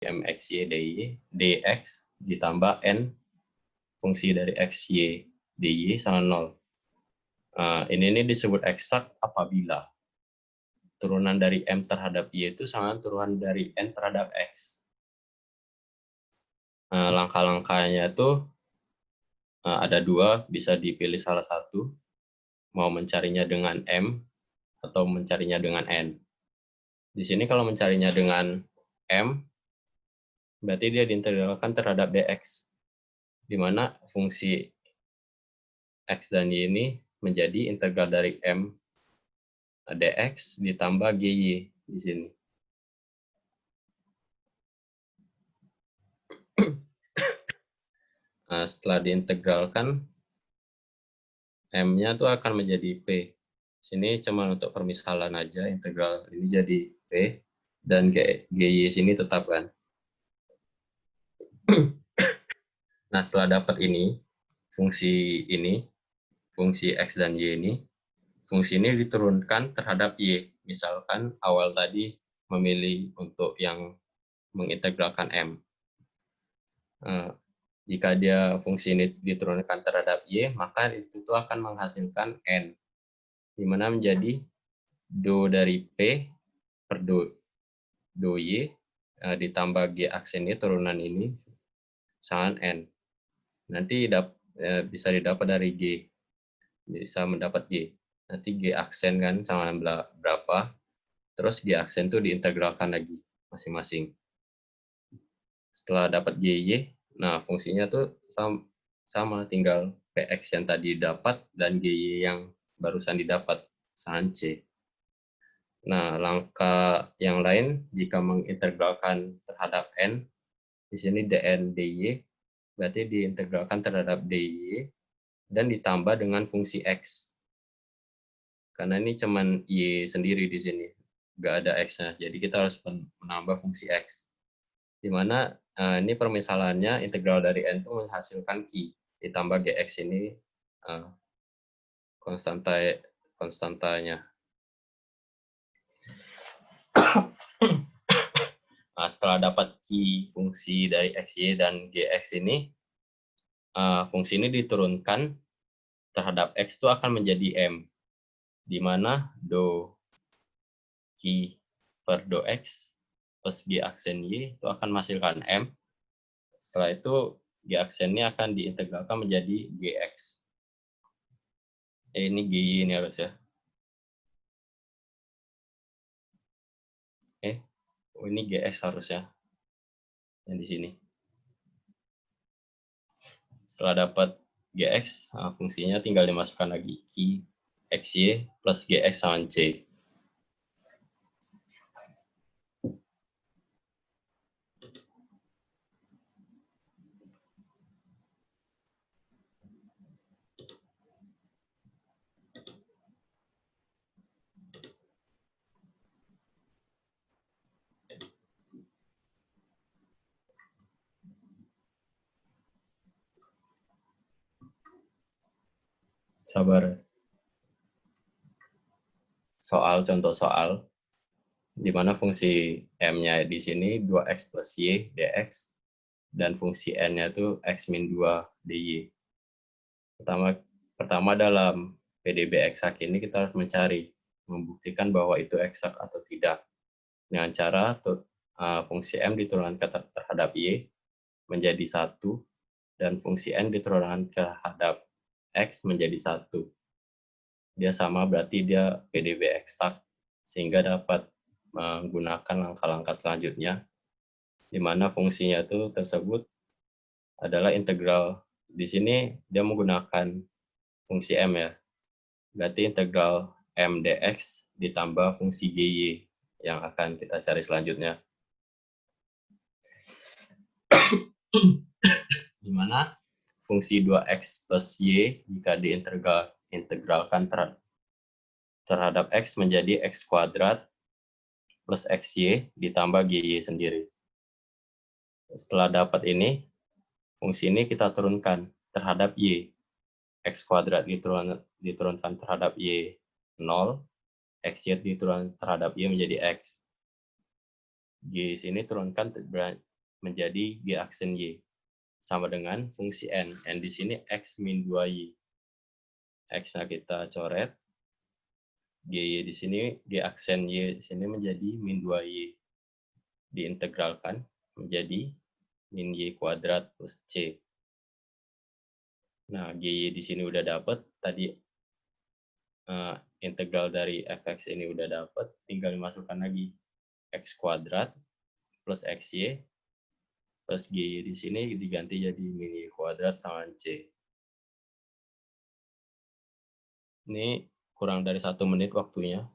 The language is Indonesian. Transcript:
mxy dx ditambah n fungsi dari xy dy sama 0. Ini disebut eksak apabila turunan dari m terhadap y itu sama turunan dari n terhadap x. Langkah-langkahnya itu ada dua, bisa dipilih salah satu, mau mencarinya dengan m atau mencarinya dengan n. Di sini kalau mencarinya dengan m, berarti dia diintegralkan terhadap dx, di mana fungsi x dan y ini menjadi integral dari m dx ditambah gy di sini. Setelah diintegralkan, m-nya tuh akan menjadi p. Sini cuma untuk permisalan aja, integral ini jadi p, dan gy sini tetap kan. Nah, setelah dapat ini, fungsi x dan y ini, fungsi ini diturunkan terhadap y. Misalkan awal tadi memilih untuk yang mengintegralkan m. Jika dia fungsi ini diturunkan terhadap y, maka itu tuh akan menghasilkan n, di mana menjadi do dari p per do y ditambah g aksen y turunan ini sama n. Nanti bisa didapat dari g, bisa mendapat g. Nanti g aksen kan sama berapa, terus g aksen itu diintegralkan lagi masing-masing. Setelah dapat gy, nah fungsinya tuh sama, tinggal px yang tadi dapat dan gy yang barusan didapat sama c. Nah, langkah yang lain jika mengintegralkan terhadap n, di sini dn dy berarti diintegralkan terhadap dy dan ditambah dengan fungsi x. Karena ini cuman y sendiri di sini, nggak ada x-nya. Jadi kita harus menambah fungsi x. Di mana ini permisalannya integral dari n itu menghasilkan q ditambah gx ini konstantanya. Nah, setelah dapat q fungsi dari xy dan gx ini, fungsi ini diturunkan terhadap x itu akan menjadi m, di mana do q per do x plus g aksen y itu akan menghasilkan m. Setelah itu g aksennya akan diintegralkan menjadi gx. Ini gy ini harus ya. Ini gx harusnya yang di sini. Setelah dapat gx, fungsinya tinggal dimasukkan lagi q xy plus gx sama c. Sabar. Contoh soal, di mana fungsi m-nya di sini 2x plus y dx, dan fungsi n-nya itu x min 2 dy. Pertama dalam PDB eksak ini kita harus membuktikan bahwa itu eksak atau tidak. Dengan cara fungsi m diturunkan terhadap y menjadi 1, dan fungsi n diturunkan terhadap x menjadi 1. Dia sama, berarti dia PDB eksak, sehingga dapat menggunakan langkah-langkah selanjutnya, di mana fungsinya itu tersebut adalah integral. Di sini dia menggunakan fungsi m ya, berarti integral m dx ditambah fungsi gy yang akan kita cari selanjutnya. Di mana fungsi 2x plus y jika diintegralkan terhadap x menjadi x kuadrat plus xy ditambah gy sendiri. Setelah dapat ini, fungsi ini kita turunkan terhadap y. X kuadrat diturunkan terhadap y 0, xy diturunkan terhadap y menjadi x. G sini turunkan menjadi G aksen Y. Sama dengan fungsi N. N di sini X min 2Y. X-nya kita coret. GY di sini, G aksen Y di sini menjadi min 2Y. Diintegralkan menjadi min Y kuadrat plus C. Nah, GY di sini udah dapat. Tadi integral dari fx ini udah dapat, tinggal dimasukkan lagi x kuadrat plus xy plus gy di sini diganti jadi min y kuadrat sama c. Ini kurang dari 1 menit waktunya.